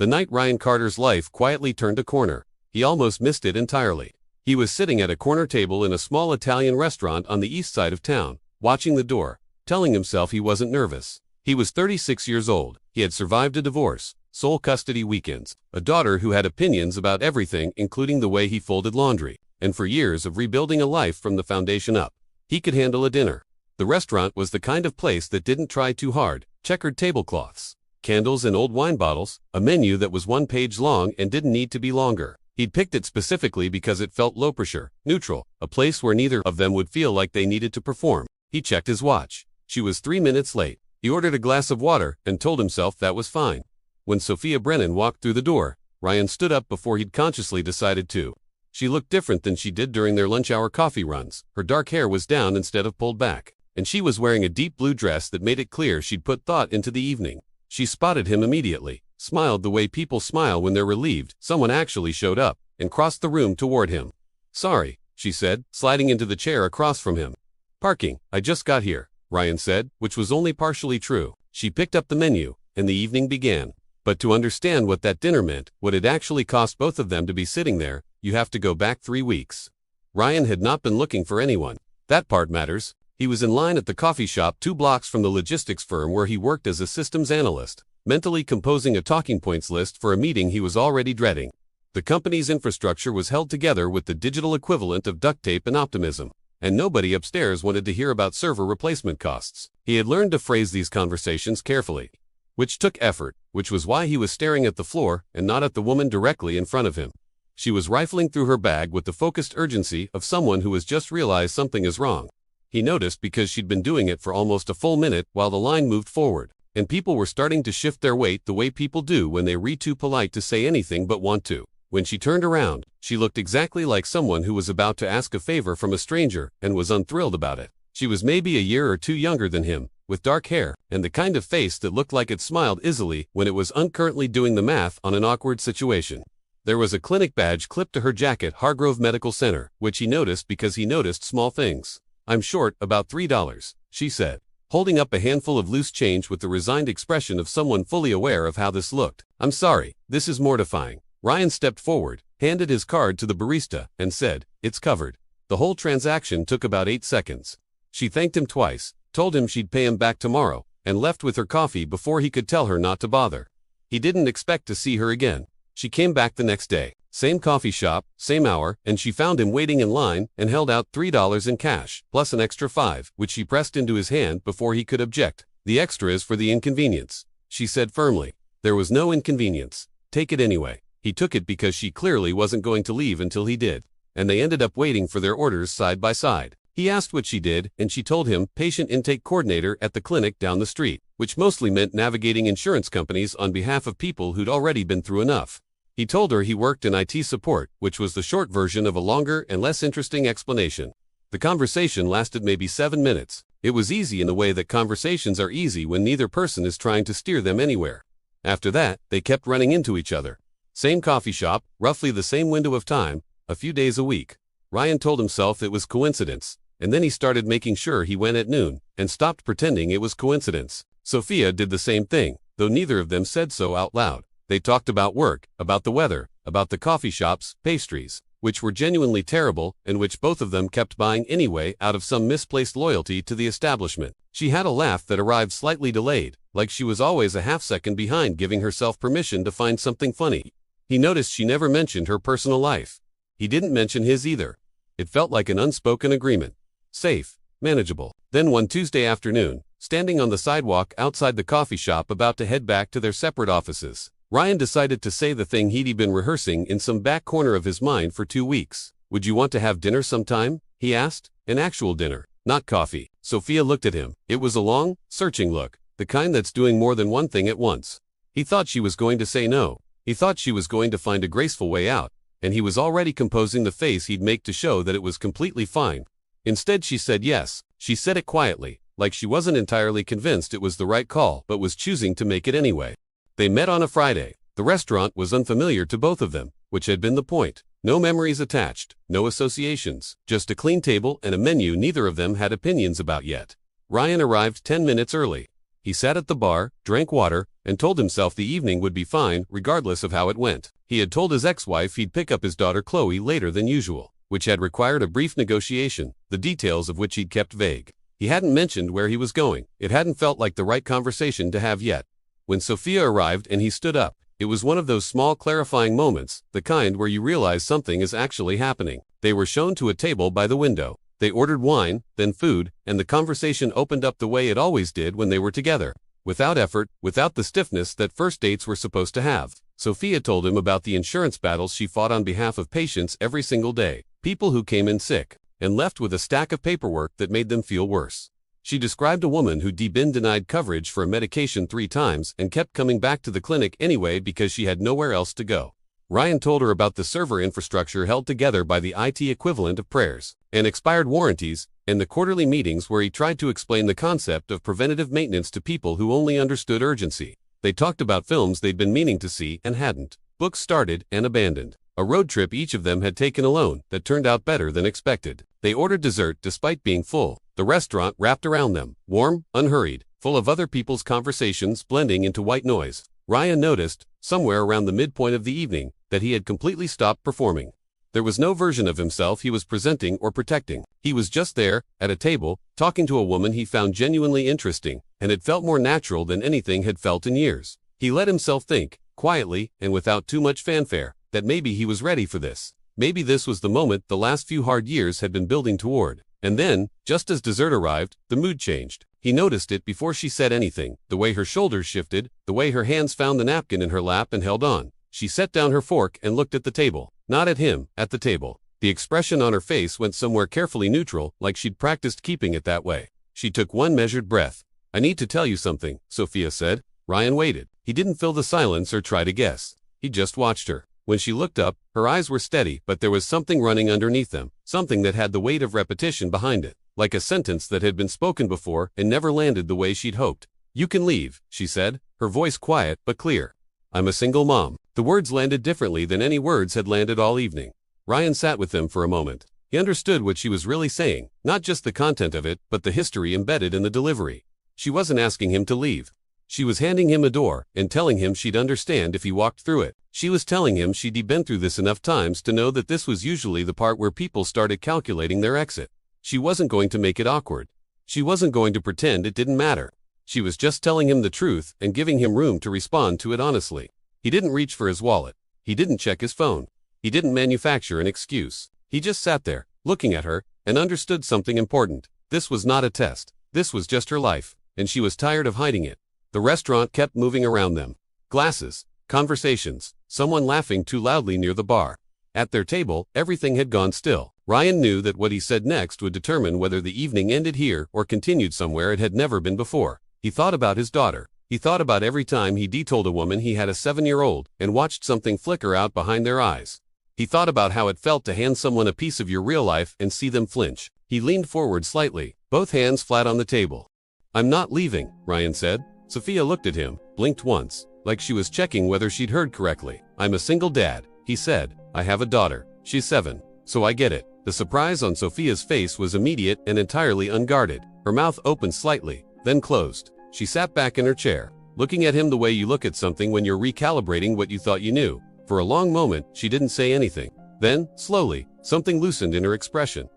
The night Ryan Carter's life quietly turned a corner, he almost missed it entirely. He was sitting at a corner table in a small Italian restaurant on the east side of town, watching the door, telling himself he wasn't nervous. He was 36 years old, he had survived a divorce, sole custody weekends, a daughter who had opinions about everything including the way he folded laundry, and for years of rebuilding a life from the foundation up. He could handle a dinner. The restaurant was the kind of place that didn't try too hard, checkered tablecloths, candles and old wine bottles, a menu that was 1 page long and didn't need to be longer. He'd picked it specifically because it felt low pressure, neutral, a place where neither of them would feel like they needed to perform. He checked his watch. She was 3 minutes late. He ordered a glass of water and told himself that was fine. When Sophia Brennan walked through the door, Ryan stood up before he'd consciously decided to. She looked different than she did during their lunch hour coffee runs. Her dark hair was down instead of pulled back, and she was wearing a deep blue dress that made it clear she'd put thought into the evening. She spotted him immediately, smiled the way people smile when they're relieved someone actually showed up, and crossed the room toward him. "Sorry," she said, sliding into the chair across from him. "Parking, I just got here," Ryan said, which was only partially true. She picked up the menu, and the evening began. But to understand what that dinner meant, what it actually cost both of them to be sitting there, you have to go back 3 weeks. Ryan had not been looking for anyone. That part matters. He was in line at the coffee shop 2 blocks from the logistics firm where he worked as a systems analyst, mentally composing a talking points list for a meeting he was already dreading. The company's infrastructure was held together with the digital equivalent of duct tape and optimism, and nobody upstairs wanted to hear about server replacement costs. He had learned to phrase these conversations carefully, which took effort, which was why he was staring at the floor and not at the woman directly in front of him. She was rifling through her bag with the focused urgency of someone who has just realized something is wrong. He noticed because she'd been doing it for almost a full minute while the line moved forward, and people were starting to shift their weight the way people do when they re too polite to say anything but want to. When she turned around, she looked exactly like someone who was about to ask a favor from a stranger and was unthrilled about it. She was maybe a year or 2 younger than him, with dark hair, and the kind of face that looked like it smiled easily when it was uncurrently doing the math on an awkward situation. There was a clinic badge clipped to her jacket, Hargrove Medical Center, which he noticed because he noticed small things. "I'm short about $3, she said, holding up a handful of loose change with the resigned expression of someone fully aware of how this looked. "I'm sorry, this is mortifying." Ryan stepped forward, handed his card to the barista, and said, "It's covered." The whole transaction took about 8 seconds. She thanked him twice, told him she'd pay him back tomorrow, and left with her coffee before he could tell her not to bother. He didn't expect to see her again. She came back the next day, same coffee shop, same hour, and she found him waiting in line and held out $3 in cash, plus an extra $5, which she pressed into his hand before he could object. "The extra is for the inconvenience," she said firmly. There was no inconvenience. Take it anyway. He took it because she clearly wasn't going to leave until he did, and they ended up waiting for their orders side by side. He asked what she did, and she told him, patient intake coordinator at the clinic down the street, which mostly meant navigating insurance companies on behalf of people who'd already been through enough. He told her he worked in IT support, which was the short version of a longer and less interesting explanation. The conversation lasted maybe 7 minutes. It was easy in the way that conversations are easy when neither person is trying to steer them anywhere. After that, they kept running into each other. Same coffee shop, roughly the same window of time, a few days a week. Ryan told himself it was coincidence, and then he started making sure he went at noon, and stopped pretending it was coincidence. Sophia did the same thing, though neither of them said so out loud. They talked about work, about the weather, about the coffee shop's pastries, which were genuinely terrible and which both of them kept buying anyway out of some misplaced loyalty to the establishment. She had a laugh that arrived slightly delayed, like she was always a half-second behind giving herself permission to find something funny. He noticed she never mentioned her personal life. He didn't mention his either. It felt like an unspoken agreement. Safe, manageable. Then one Tuesday afternoon, standing on the sidewalk outside the coffee shop about to head back to their separate offices, Ryan decided to say the thing he'd been rehearsing in some back corner of his mind for 2 weeks. "Would you want to have dinner sometime?" he asked. "An actual dinner, not coffee." Sophia looked at him. It was a long, searching look, the kind that's doing more than one thing at once. He thought she was going to say no. He thought she was going to find a graceful way out, and he was already composing the face he'd make to show that it was completely fine. Instead she said yes. She said it quietly, like she wasn't entirely convinced it was the right call but was choosing to make it anyway. They met on a Friday. The restaurant was unfamiliar to both of them, which had been the point. No memories attached, no associations, just a clean table and a menu neither of them had opinions about yet. Ryan arrived 10 minutes early. He sat at the bar, drank water, and told himself the evening would be fine regardless of how it went. He had told his ex-wife he'd pick up his daughter Chloe later than usual, which had required a brief negotiation, the details of which he'd kept vague. He hadn't mentioned where he was going. It hadn't felt like the right conversation to have yet. When Sophia arrived and he stood up, it was one of those small clarifying moments, the kind where you realize something is actually happening. They were shown to a table by the window. They ordered wine, then food, and the conversation opened up the way it always did when they were together. Without effort, without the stiffness that first dates were supposed to have. Sophia told him about the insurance battles she fought on behalf of patients every single day, people who came in sick, and left with a stack of paperwork that made them feel worse. She described a woman who'd been denied coverage for a medication 3 times and kept coming back to the clinic anyway because she had nowhere else to go. Ryan told her about the server infrastructure held together by the IT equivalent of prayers, and expired warranties, and the quarterly meetings where he tried to explain the concept of preventative maintenance to people who only understood urgency. They talked about films they'd been meaning to see and hadn't, books started and abandoned, a road trip each of them had taken alone that turned out better than expected. They ordered dessert despite being full. The restaurant wrapped around them, warm, unhurried, full of other people's conversations blending into white noise. Ryan noticed, somewhere around the midpoint of the evening, that he had completely stopped performing. There was no version of himself he was presenting or protecting. He was just there, at a table, talking to a woman he found genuinely interesting, and it felt more natural than anything had felt in years. He let himself think, quietly and without too much fanfare, that maybe he was ready for this. Maybe this was the moment the last few hard years had been building toward. And then, just as dessert arrived, the mood changed. He noticed it before she said anything, the way her shoulders shifted, the way her hands found the napkin in her lap and held on. She set down her fork and looked at the table. Not at him, at the table. The expression on her face went somewhere carefully neutral, like she'd practiced keeping it that way. She took one measured breath. "I need to tell you something," Sophia said. Ryan waited. He didn't fill the silence or try to guess. He just watched her. When she looked up, her eyes were steady, but there was something running underneath them, something that had the weight of repetition behind it, like a sentence that had been spoken before and never landed the way she'd hoped. "You can leave," she said, her voice quiet but clear. "I'm a single mom." The words landed differently than any words had landed all evening. Ryan sat with them for a moment. He understood what she was really saying, not just the content of it, but the history embedded in the delivery. She wasn't asking him to leave. She was handing him a door and telling him she'd understand if he walked through it. She was telling him she'd been through this enough times to know that this was usually the part where people started calculating their exit. She wasn't going to make it awkward. She wasn't going to pretend it didn't matter. She was just telling him the truth and giving him room to respond to it honestly. He didn't reach for his wallet. He didn't check his phone. He didn't manufacture an excuse. He just sat there, looking at her, and understood something important. This was not a test. This was just her life, and she was tired of hiding it. The restaurant kept moving around them. Glasses, conversations, someone laughing too loudly near the bar. At their table, everything had gone still. Ryan knew that what he said next would determine whether the evening ended here or continued somewhere it had never been before. He thought about his daughter. He thought about every time he told a woman he had a 7-year-old and watched something flicker out behind their eyes. He thought about how it felt to hand someone a piece of your real life and see them flinch. He leaned forward slightly, both hands flat on the table. "I'm not leaving," Ryan said. Sophia looked at him, blinked once, like she was checking whether she'd heard correctly. "I'm a single dad," he said. "I have a daughter. She's 7. So I get it." The surprise on Sophia's face was immediate and entirely unguarded. Her mouth opened slightly, then closed. She sat back in her chair, looking at him the way you look at something when you're recalibrating what you thought you knew. For a long moment, she didn't say anything. Then, slowly, something loosened in her expression.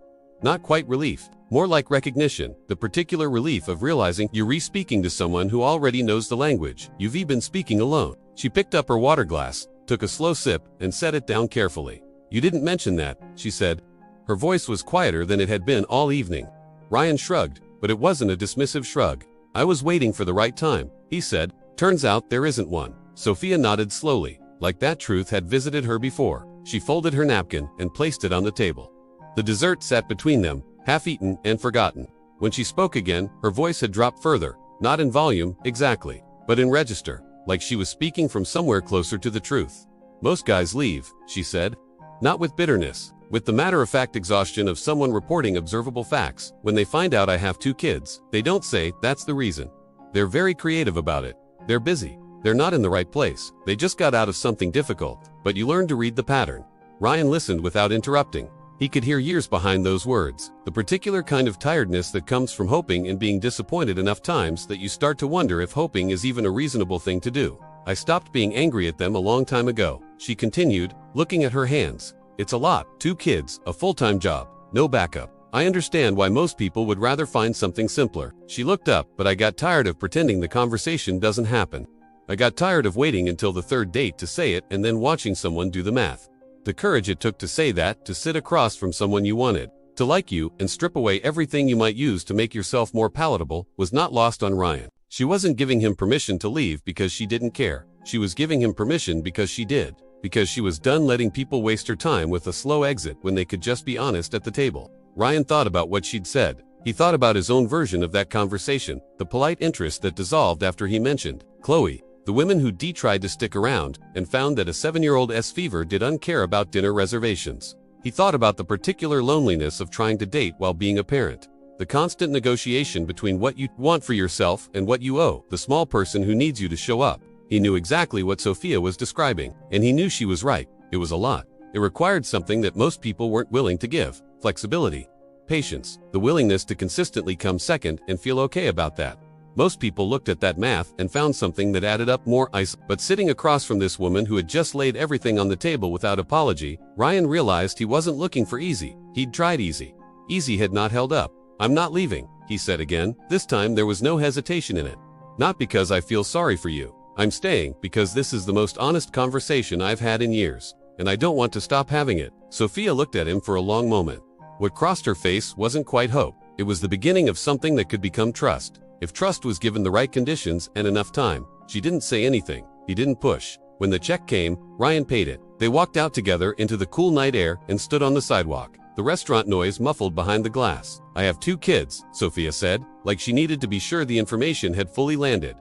Not quite relief, more like recognition, the particular relief of realizing you're re-speaking to someone who already knows the language you've been speaking alone. She picked up her water glass, took a slow sip, and set it down carefully. "You didn't mention that," she said. Her voice was quieter than it had been all evening. Ryan shrugged, but it wasn't a dismissive shrug. "I was waiting for the right time," he said. "Turns out there isn't one." Sophia nodded slowly, like that truth had visited her before. She folded her napkin and placed it on the table. The dessert sat between them, half-eaten and forgotten. When she spoke again, her voice had dropped further, not in volume, exactly, but in register, like she was speaking from somewhere closer to the truth. "Most guys leave," she said. "Not with bitterness, with the matter-of-fact exhaustion of someone reporting observable facts. When they find out I have 2 kids, they don't say, that's the reason. They're very creative about it. They're busy. They're not in the right place. They just got out of something difficult, but you learn to read the pattern." Ryan listened without interrupting. He could hear years behind those words, the particular kind of tiredness that comes from hoping and being disappointed enough times that you start to wonder if hoping is even a reasonable thing to do. I stopped being angry at them a long time ago, she continued, looking at her hands. It's a lot, 2 kids, a full-time job, no backup. I understand why most people would rather find something simpler. She looked up, but I got tired of pretending the conversation doesn't happen. I got tired of waiting until the 3rd date to say it and then watching someone do the math. The courage it took to say that, to sit across from someone you wanted, to like you and strip away everything you might use to make yourself more palatable, was not lost on Ryan. She wasn't giving him permission to leave because she didn't care. She was giving him permission because she did. Because she was done letting people waste her time with a slow exit when they could just be honest at the table. Ryan thought about what she'd said. He thought about his own version of that conversation, the polite interest that dissolved after he mentioned Chloe. The women who tried to stick around and found that a 7-year-old's fever didn't care about dinner reservations. He thought about the particular loneliness of trying to date while being a parent. The constant negotiation between what you want for yourself and what you owe the small person who needs you to show up. He knew exactly what Sophia was describing, and he knew she was right. It was a lot. It required something that most people weren't willing to give: flexibility, patience, the willingness to consistently come second and feel okay about that. Most people looked at that math and found something that added up more ice. But sitting across from this woman who had just laid everything on the table without apology, Ryan realized he wasn't looking for easy. He'd tried easy. Easy had not held up. I'm not leaving, he said again. This time there was no hesitation in it. Not because I feel sorry for you. I'm staying because this is the most honest conversation I've had in years, and I don't want to stop having it. Sophia looked at him for a long moment. What crossed her face wasn't quite hope. It was the beginning of something that could become trust. If trust was given the right conditions and enough time. She didn't say anything. He didn't push. When the check came, Ryan paid it. They walked out together into the cool night air and stood on the sidewalk. The restaurant noise muffled behind the glass. I have 2 kids, Sophia said, like she needed to be sure the information had fully landed.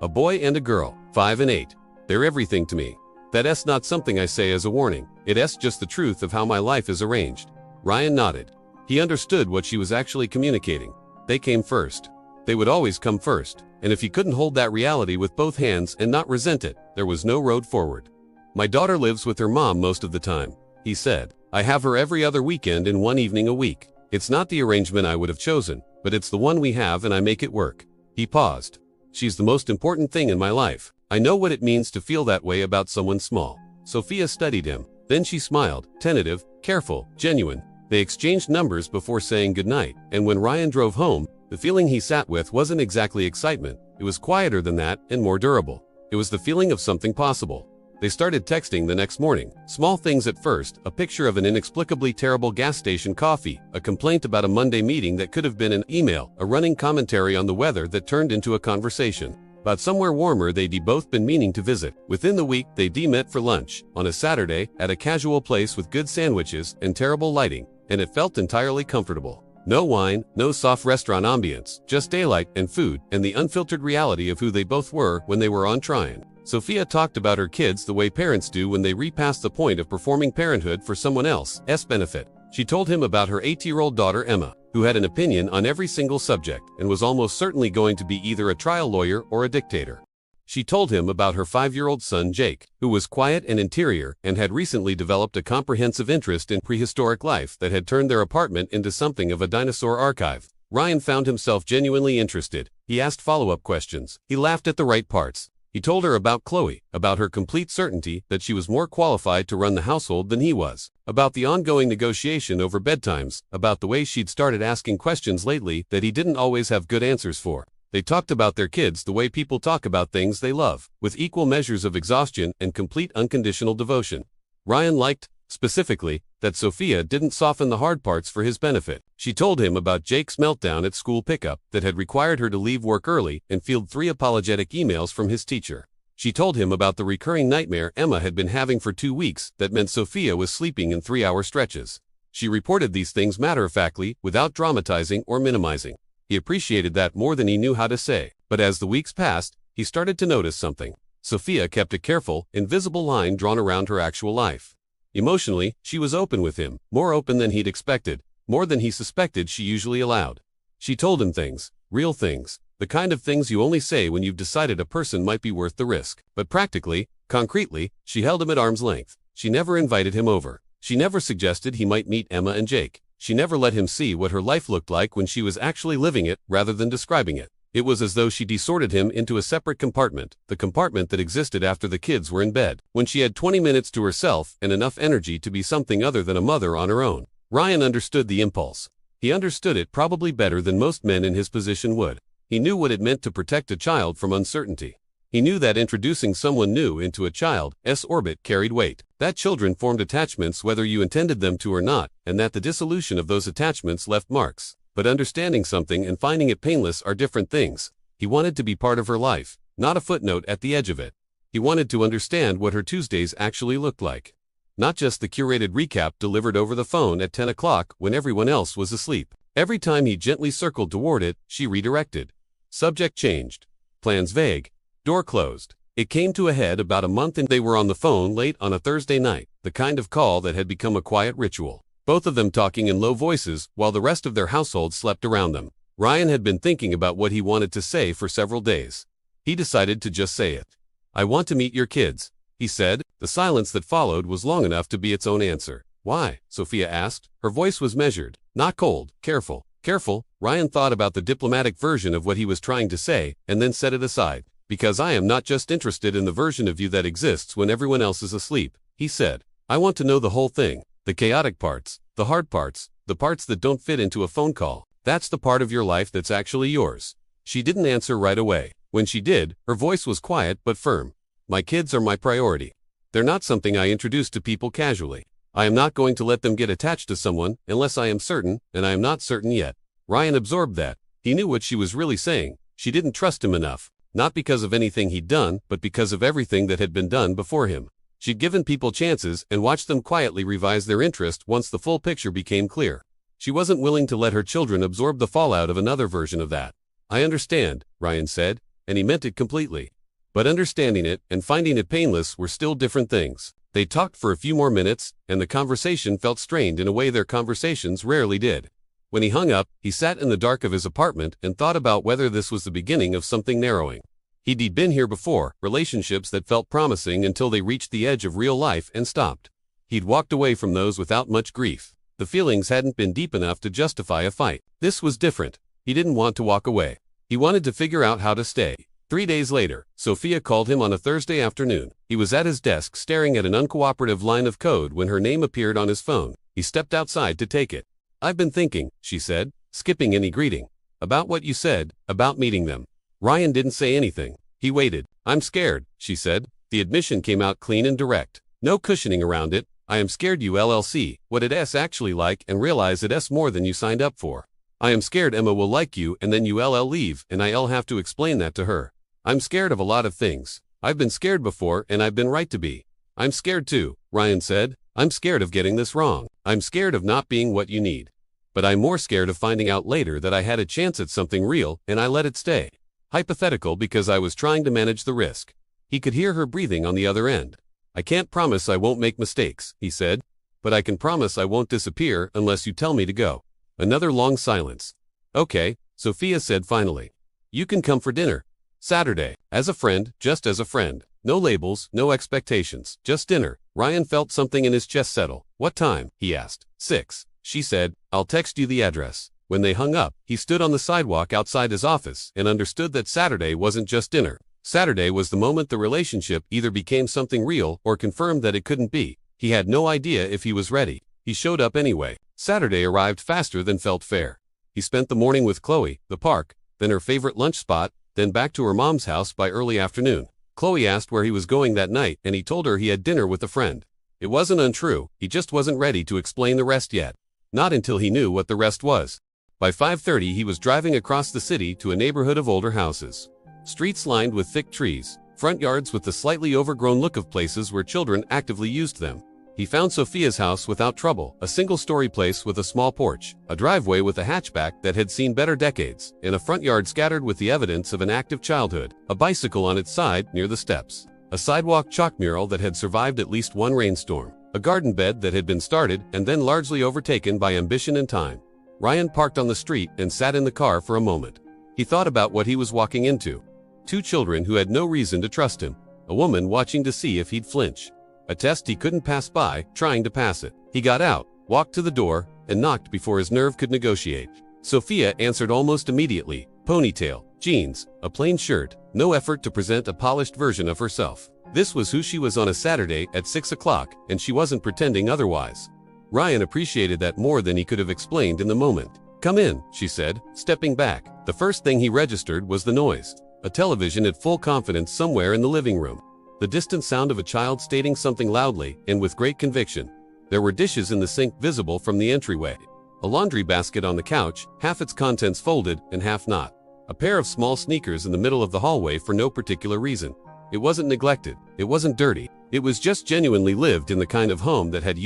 A boy and a girl, 5 and 8. They're everything to me. That's not something I say as a warning. It's just the truth of how my life is arranged. Ryan nodded. He understood what she was actually communicating. They came first. They would always come first. And if he couldn't hold that reality with both hands and not resent it, there was no road forward. My daughter lives with her mom most of the time, he said. I have her every other weekend and 1 evening a week. It's not the arrangement I would have chosen, but it's the one we have and I make it work. He paused. She's the most important thing in my life. I know what it means to feel that way about someone small. Sophia studied him. Then she smiled, tentative, careful, genuine. They exchanged numbers before saying goodnight, and when Ryan drove home, the feeling he sat with wasn't exactly excitement. It was quieter than that and more durable. It was the feeling of something possible. They started texting the next morning. Small things at first, a picture of an inexplicably terrible gas station coffee, a complaint about a Monday meeting that could have been an email, a running commentary on the weather that turned into a conversation about somewhere warmer they'd both been meaning to visit. Within the week, they met for lunch, on a Saturday, at a casual place with good sandwiches and terrible lighting, and it felt entirely comfortable. No wine, no soft restaurant ambience, just daylight and food and the unfiltered reality of who they both were when they were on Tryon. Sophia talked about her kids the way parents do when they repass the point of performing parenthood for someone else's benefit. She told him about her 8-year-old daughter Emma, who had an opinion on every single subject and was almost certainly going to be either a trial lawyer or a dictator. She told him about her 5-year-old son Jake, who was quiet and interior and had recently developed a comprehensive interest in prehistoric life that had turned their apartment into something of a dinosaur archive. Ryan found himself genuinely interested. He asked follow-up questions. He laughed at the right parts. He told her about Chloe, about her complete certainty that she was more qualified to run the household than he was, about the ongoing negotiation over bedtimes, about the way she'd started asking questions lately that he didn't always have good answers for. They talked about their kids the way people talk about things they love, with equal measures of exhaustion and complete unconditional devotion. Ryan liked, specifically, that Sophia didn't soften the hard parts for his benefit. She told him about Jake's meltdown at school pickup that had required her to leave work early and field 3 apologetic emails from his teacher. She told him about the recurring nightmare Emma had been having for 2 weeks that meant Sophia was sleeping in 3-hour stretches. She reported these things matter-of-factly, without dramatizing or minimizing. He appreciated that more than he knew how to say. But as the weeks passed, he started to notice something. Sophia kept a careful, invisible line drawn around her actual life. Emotionally, she was open with him, more open than he'd expected, more than he suspected she usually allowed. She told him things, real things, the kind of things you only say when you've decided a person might be worth the risk. But practically, concretely, she held him at arm's length. She never invited him over. She never suggested he might meet Emma and Jake. She never let him see what her life looked like when she was actually living it rather than describing it. It was as though she desorted him into a separate compartment, the compartment that existed after the kids were in bed, when she had 20 minutes to herself and enough energy to be something other than a mother on her own. Ryan understood the impulse. He understood it probably better than most men in his position would. He knew what it meant to protect a child from uncertainty. He knew that introducing someone new into a child's orbit carried weight, that children formed attachments whether you intended them to or not, and that the dissolution of those attachments left marks. But understanding something and finding it painless are different things. He wanted to be part of her life, not a footnote at the edge of it. He wanted to understand what her Tuesdays actually looked like. Not just the curated recap delivered over the phone at 10 o'clock when everyone else was asleep. Every time he gently circled toward it, she redirected. Subject changed. Plans vague. Door closed. It came to a head about a month and they were on the phone late on a Thursday night, the kind of call that had become a quiet ritual. Both of them talking in low voices while the rest of their household slept around them. Ryan had been thinking about what he wanted to say for several days. He decided to just say it. "I want to meet your kids," he said. The silence that followed was long enough to be its own answer. "Why?" Sophia asked. Her voice was measured, not cold, careful. Careful, Ryan thought about the diplomatic version of what he was trying to say, and then set it aside. "Because I am not just interested in the version of you that exists when everyone else is asleep," he said. "I want to know the whole thing. The chaotic parts, the hard parts, the parts that don't fit into a phone call. That's the part of your life that's actually yours." She didn't answer right away. When she did, her voice was quiet but firm. "My kids are my priority. They're not something I introduce to people casually. I am not going to let them get attached to someone unless I am certain, and I am not certain yet." Ryan absorbed that. He knew what she was really saying. She didn't trust him enough. Not because of anything he'd done, but because of everything that had been done before him. She'd given people chances and watched them quietly revise their interest once the full picture became clear. She wasn't willing to let her children absorb the fallout of another version of that. "I understand," Ryan said, and he meant it completely. But understanding it and finding it painless were still different things. They talked for a few more minutes, and the conversation felt strained in a way their conversations rarely did. When he hung up, he sat in the dark of his apartment and thought about whether this was the beginning of something narrowing. He'd been here before, relationships that felt promising until they reached the edge of real life and stopped. He'd walked away from those without much grief. The feelings hadn't been deep enough to justify a fight. This was different. He didn't want to walk away. He wanted to figure out how to stay. 3 days later, Sophia called him on a Thursday afternoon. He was at his desk staring at an uncooperative line of code when her name appeared on his phone. He stepped outside to take it. "I've been thinking," she said, skipping any greeting, "about what you said, about meeting them." Ryan didn't say anything. He waited. "I'm scared," she said. The admission came out clean and direct. No cushioning around it. "I am scared you LLC what it's actually like and realize it's more than you signed up for. I am scared Emma will like you and then you leave and I'll have to explain that to her. I'm scared of a lot of things. I've been scared before and I've been right to be." "I'm scared too," Ryan said. "I'm scared of getting this wrong. I'm scared of not being what you need. But I'm more scared of finding out later that I had a chance at something real and I let it stay. Hypothetical because I was trying to manage the risk." He could hear her breathing on the other end. "I can't promise I won't make mistakes," he said. "But I can promise I won't disappear unless you tell me to go." Another long silence. "Okay," Sophia said finally. "You can come for dinner. Saturday. As a friend, just as a friend. No labels, no expectations, just dinner." Ryan felt something in his chest settle. "What time?" he asked. 6, she said. "I'll text you the address." When they hung up, he stood on the sidewalk outside his office and understood that Saturday wasn't just dinner. Saturday was the moment the relationship either became something real or confirmed that it couldn't be. He had no idea if he was ready. He showed up anyway. Saturday arrived faster than felt fair. He spent the morning with Chloe, the park, then her favorite lunch spot, then back to her mom's house by early afternoon. Chloe asked where he was going that night and he told her he had dinner with a friend. It wasn't untrue, he just wasn't ready to explain the rest yet. Not until he knew what the rest was. By 5:30 he was driving across the city to a neighborhood of older houses. Streets lined with thick trees, front yards with the slightly overgrown look of places where children actively used them. He found Sophia's house without trouble, a single-story place with a small porch, a driveway with a hatchback that had seen better decades, and a front yard scattered with the evidence of an active childhood, a bicycle on its side near the steps, a sidewalk chalk mural that had survived at least one rainstorm, a garden bed that had been started and then largely overtaken by ambition and time. Ryan parked on the street and sat in the car for a moment. He thought about what he was walking into. 2 children who had no reason to trust him, a woman watching to see if he'd flinch. A test he couldn't pass by, trying to pass it. He got out, walked to the door, and knocked before his nerve could negotiate. Sophia answered almost immediately, ponytail, jeans, a plain shirt, no effort to present a polished version of herself. This was who she was on a Saturday at 6 o'clock, and she wasn't pretending otherwise. Ryan appreciated that more than he could have explained in the moment. "Come in," she said, stepping back. The first thing he registered was the noise. A television at full confidence somewhere in the living room. The distant sound of a child stating something loudly and with great conviction. There were dishes in the sink visible from the entryway. A laundry basket on the couch, half its contents folded and half not. A pair of small sneakers in the middle of the hallway for no particular reason. It wasn't neglected. It wasn't dirty. It was just genuinely lived in the kind of home that had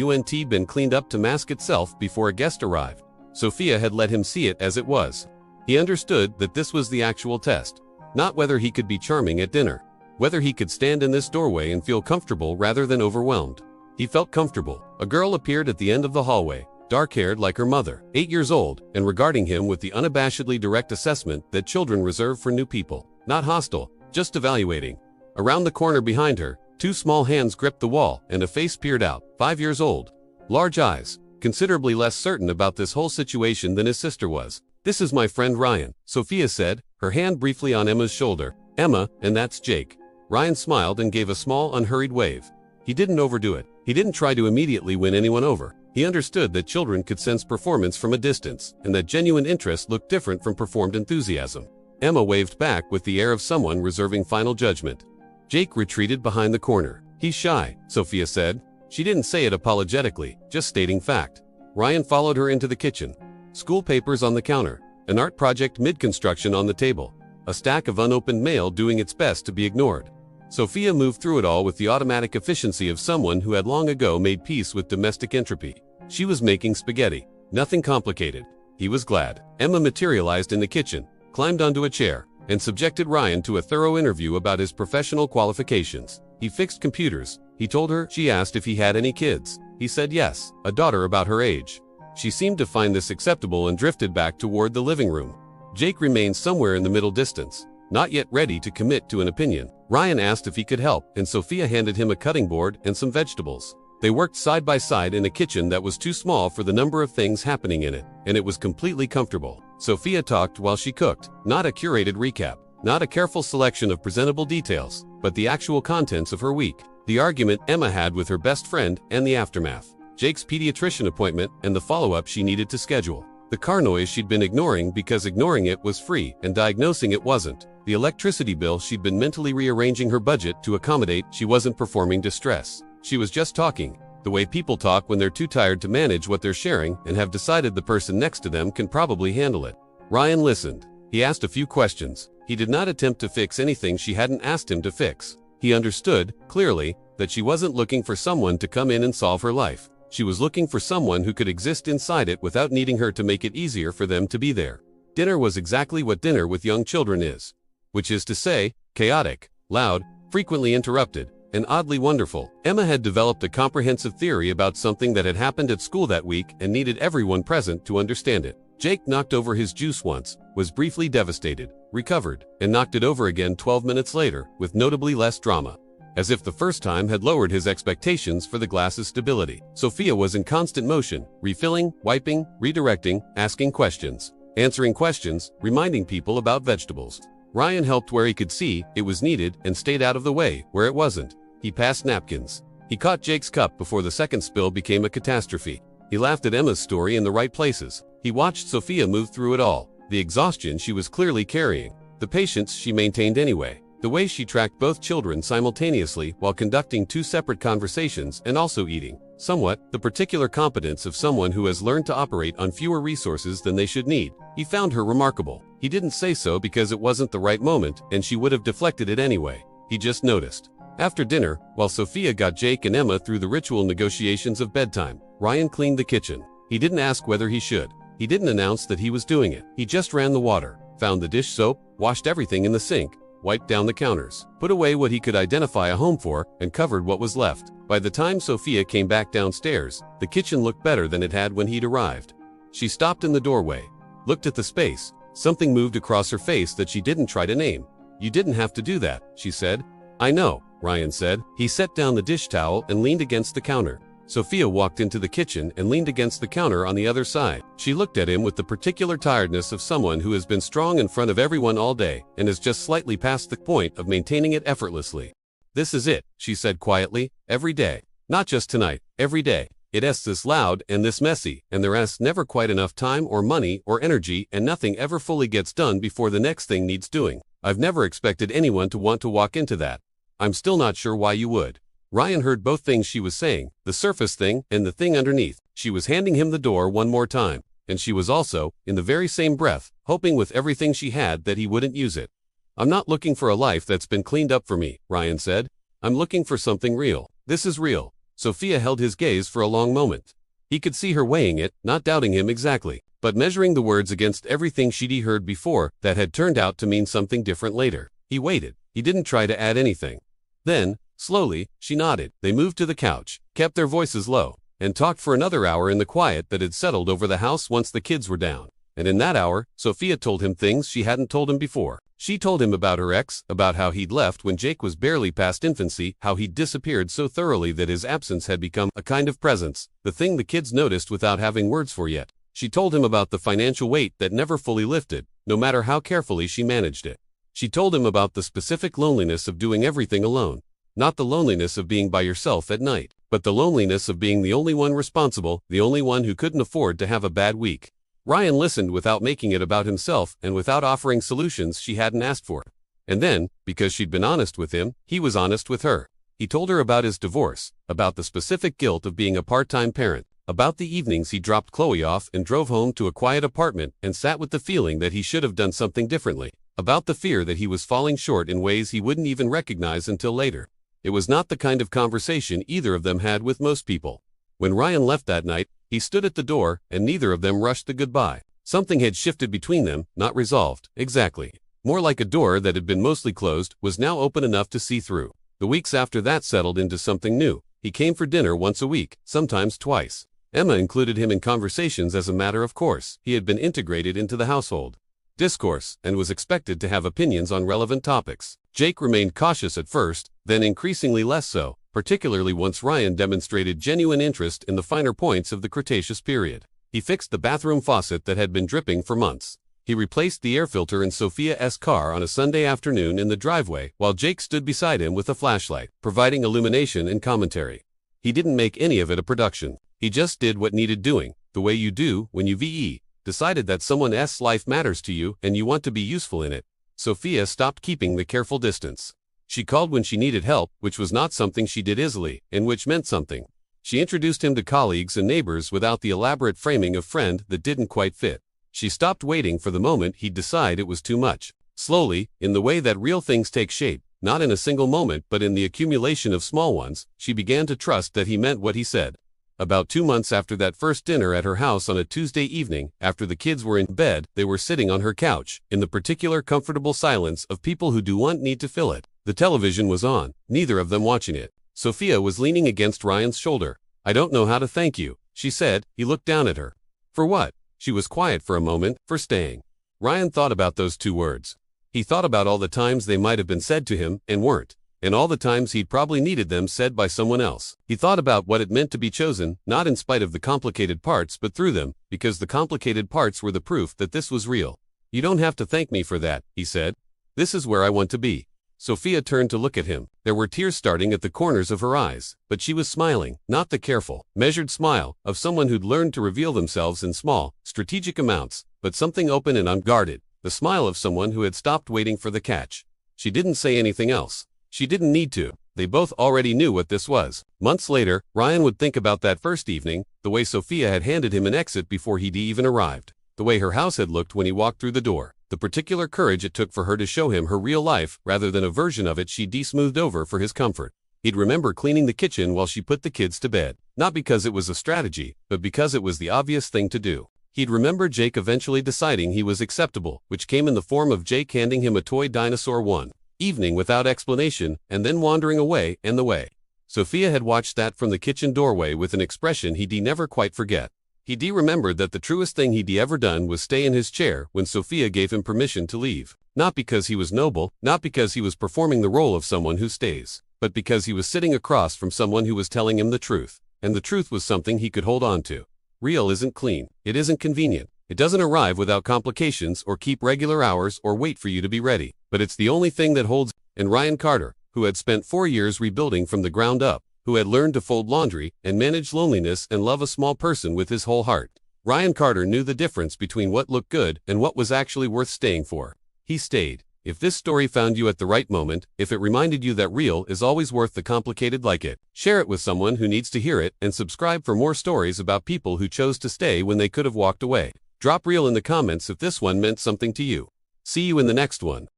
been cleaned up to mask itself before a guest arrived. Sophia had let him see it as it was. He understood that this was the actual test. Not whether he could be charming at dinner. Whether he could stand in this doorway and feel comfortable rather than overwhelmed. He felt comfortable. A girl appeared at the end of the hallway, dark-haired like her mother, 8 years old, and regarding him with the unabashedly direct assessment that children reserve for new people. Not hostile, just evaluating. Around the corner behind her, 2 small hands gripped the wall and a face peered out, 5 years old. Large eyes, considerably less certain about this whole situation than his sister was. "This is my friend Ryan," Sophia said, her hand briefly on Emma's shoulder. "Emma, and that's Jake." Ryan smiled and gave a small, unhurried wave. He didn't overdo it. He didn't try to immediately win anyone over. He understood that children could sense performance from a distance, and that genuine interest looked different from performed enthusiasm. Emma waved back with the air of someone reserving final judgment. Jake retreated behind the corner. "He's shy," Sophia said. She didn't say it apologetically, just stating fact. Ryan followed her into the kitchen. School papers on the counter, an art project mid-construction on the table, a stack of unopened mail doing its best to be ignored. Sophia moved through it all with the automatic efficiency of someone who had long ago made peace with domestic entropy. She was making spaghetti. Nothing complicated. He was glad. Emma materialized in the kitchen, climbed onto a chair, and subjected Ryan to a thorough interview about his professional qualifications. He fixed computers. He told her. She asked if he had any kids. He said yes, a daughter about her age. She seemed to find this acceptable and drifted back toward the living room. Jake remained somewhere in the middle distance, not yet ready to commit to an opinion. Ryan asked if he could help, and Sophia handed him a cutting board and some vegetables. They worked side by side in a kitchen that was too small for the number of things happening in it, and it was completely comfortable. Sophia talked while she cooked, not a curated recap, not a careful selection of presentable details, but the actual contents of her week. The argument Emma had with her best friend and the aftermath. Jake's pediatrician appointment and the follow-up she needed to schedule. The car noise she'd been ignoring because ignoring it was free and diagnosing it wasn't. The electricity bill she'd been mentally rearranging her budget to accommodate. She wasn't performing distress. She was just talking, the way people talk when they're too tired to manage what they're sharing and have decided the person next to them can probably handle it. Ryan listened. He asked a few questions. He did not attempt to fix anything she hadn't asked him to fix. He understood, clearly, that she wasn't looking for someone to come in and solve her life. She was looking for someone who could exist inside it without needing her to make it easier for them to be there. Dinner was exactly what dinner with young children is. Which is to say, chaotic, loud, frequently interrupted, and oddly wonderful. Emma had developed a comprehensive theory about something that had happened at school that week and needed everyone present to understand it. Jake knocked over his juice once, was briefly devastated, recovered, and knocked it over again 12 minutes later, with notably less drama. As if the first time had lowered his expectations for the glass's stability. Sophia was in constant motion, refilling, wiping, redirecting, asking questions, answering questions, reminding people about vegetables. Ryan helped where he could see it was needed and stayed out of the way where it wasn't. He passed napkins. He caught Jake's cup before the second spill became a catastrophe. He laughed at Emma's story in the right places. He watched Sophia move through it all. The exhaustion she was clearly carrying. The patience she maintained anyway. The way she tracked both children simultaneously while conducting 2 separate conversations and also eating. Somewhat, the particular competence of someone who has learned to operate on fewer resources than they should need. He found her remarkable. He didn't say so because it wasn't the right moment and she would have deflected it anyway. He just noticed. After dinner, while Sophia got Jake and Emma through the ritual negotiations of bedtime, Ryan cleaned the kitchen. He didn't ask whether he should. He didn't announce that he was doing it. He just ran the water, found the dish soap, washed everything in the sink, wiped down the counters, put away what he could identify a home for, and covered what was left. By the time Sophia came back downstairs, the kitchen looked better than it had when he'd arrived. She stopped in the doorway, looked at the space. Something moved across her face that she didn't try to name. "You didn't have to do that," she said. "I know," Ryan said. He set down the dish towel and leaned against the counter. Sophia walked into the kitchen and leaned against the counter on the other side. She looked at him with the particular tiredness of someone who has been strong in front of everyone all day and is just slightly past the point of maintaining it effortlessly. "This is it," she said quietly, "every day. Not just tonight, every day. It's this loud and this messy, and there's never quite enough time or money or energy, and nothing ever fully gets done before the next thing needs doing. I've never expected anyone to want to walk into that. I'm still not sure why you would." Ryan heard both things she was saying, the surface thing and the thing underneath. She was handing him the door one more time, and she was also, in the very same breath, hoping with everything she had that he wouldn't use it. "I'm not looking for a life that's been cleaned up for me," Ryan said. "I'm looking for something real. This is real." Sophia held his gaze for a long moment. He could see her weighing it, not doubting him exactly, but measuring the words against everything she'd heard before that had turned out to mean something different later. He waited. He didn't try to add anything. Then, slowly, she nodded. They moved to the couch, kept their voices low, and talked for another hour in the quiet that had settled over the house once the kids were down. And in that hour, Sophia told him things she hadn't told him before. She told him about her ex, about how he'd left when Jake was barely past infancy, how he'd disappeared so thoroughly that his absence had become a kind of presence, the thing the kids noticed without having words for yet. She told him about the financial weight that never fully lifted, no matter how carefully she managed it. She told him about the specific loneliness of doing everything alone. Not the loneliness of being by yourself at night, but the loneliness of being the only one responsible, the only one who couldn't afford to have a bad week. Ryan listened without making it about himself and without offering solutions she hadn't asked for. And then, because she'd been honest with him, he was honest with her. He told her about his divorce, about the specific guilt of being a part-time parent, about the evenings he dropped Chloe off and drove home to a quiet apartment and sat with the feeling that he should have done something differently, about the fear that he was falling short in ways he wouldn't even recognize until later. It was not the kind of conversation either of them had with most people. When Ryan left that night, he stood at the door, and neither of them rushed the goodbye. Something had shifted between them, not resolved, exactly. More like a door that had been mostly closed, was now open enough to see through. The weeks after that settled into something new. He came for dinner once a week, sometimes twice. Emma included him in conversations as a matter of course. He had been integrated into the household discourse, and was expected to have opinions on relevant topics. Jake remained cautious at first, then increasingly less so, particularly once Ryan demonstrated genuine interest in the finer points of the Cretaceous period. He fixed the bathroom faucet that had been dripping for months. He replaced the air filter in Sophia's car on a Sunday afternoon in the driveway, while Jake stood beside him with a flashlight, providing illumination and commentary. He didn't make any of it a production. He just did what needed doing, the way you do when you decided that someone's life matters to you and you want to be useful in it. Sophia stopped keeping the careful distance. She called when she needed help, which was not something she did easily, and which meant something. She introduced him to colleagues and neighbors without the elaborate framing of friend that didn't quite fit. She stopped waiting for the moment he'd decide it was too much. Slowly, in the way that real things take shape, not in a single moment but in the accumulation of small ones, she began to trust that he meant what he said. About 2 months after that first dinner at her house on a Tuesday evening, after the kids were in bed, they were sitting on her couch, in the particular comfortable silence of people who don't need to fill it. The television was on, neither of them watching it. Sophia was leaning against Ryan's shoulder. "I don't know how to thank you," she said. He looked down at her. "For what?" She was quiet for a moment. "For staying." Ryan thought about those 2 words. He thought about all the times they might have been said to him, and weren't. And all the times he'd probably needed them said by someone else. He thought about what it meant to be chosen, not in spite of the complicated parts but through them, because the complicated parts were the proof that this was real. "You don't have to thank me for that," he said. "This is where I want to be." Sophia turned to look at him. There were tears starting at the corners of her eyes, but she was smiling, not the careful, measured smile of someone who'd learned to reveal themselves in small, strategic amounts, but something open and unguarded, the smile of someone who had stopped waiting for the catch. She didn't say anything else. She didn't need to. They both already knew what this was. Months later, Ryan would think about that first evening, the way Sophia had handed him an exit before he'd even arrived, the way her house had looked when he walked through the door, the particular courage it took for her to show him her real life rather than a version of it she'd smoothed over for his comfort. He'd remember cleaning the kitchen while she put the kids to bed, not because it was a strategy, but because it was the obvious thing to do. He'd remember Jake eventually deciding he was acceptable, which came in the form of Jake handing him a toy dinosaur one evening without explanation, and then wandering away, and the way Sophia had watched that from the kitchen doorway with an expression he'd never quite forget. He'd remembered that the truest thing he'd ever done was stay in his chair when Sophia gave him permission to leave. Not because he was noble, not because he was performing the role of someone who stays, but because he was sitting across from someone who was telling him the truth. and the truth was something he could hold on to. Real isn't clean. It isn't convenient. It doesn't arrive without complications or keep regular hours or wait for you to be ready. But it's the only thing that holds. And Ryan Carter, who had spent 4 years rebuilding from the ground up, who had learned to fold laundry and manage loneliness and love a small person with his whole heart. Ryan Carter knew the difference between what looked good and what was actually worth staying for. He stayed. If this story found you at the right moment, if it reminded you that real is always worth the complicated like it, share it with someone who needs to hear it, and subscribe for more stories about people who chose to stay when they could have walked away. Drop real in the comments if this one meant something to you. See you in the next one.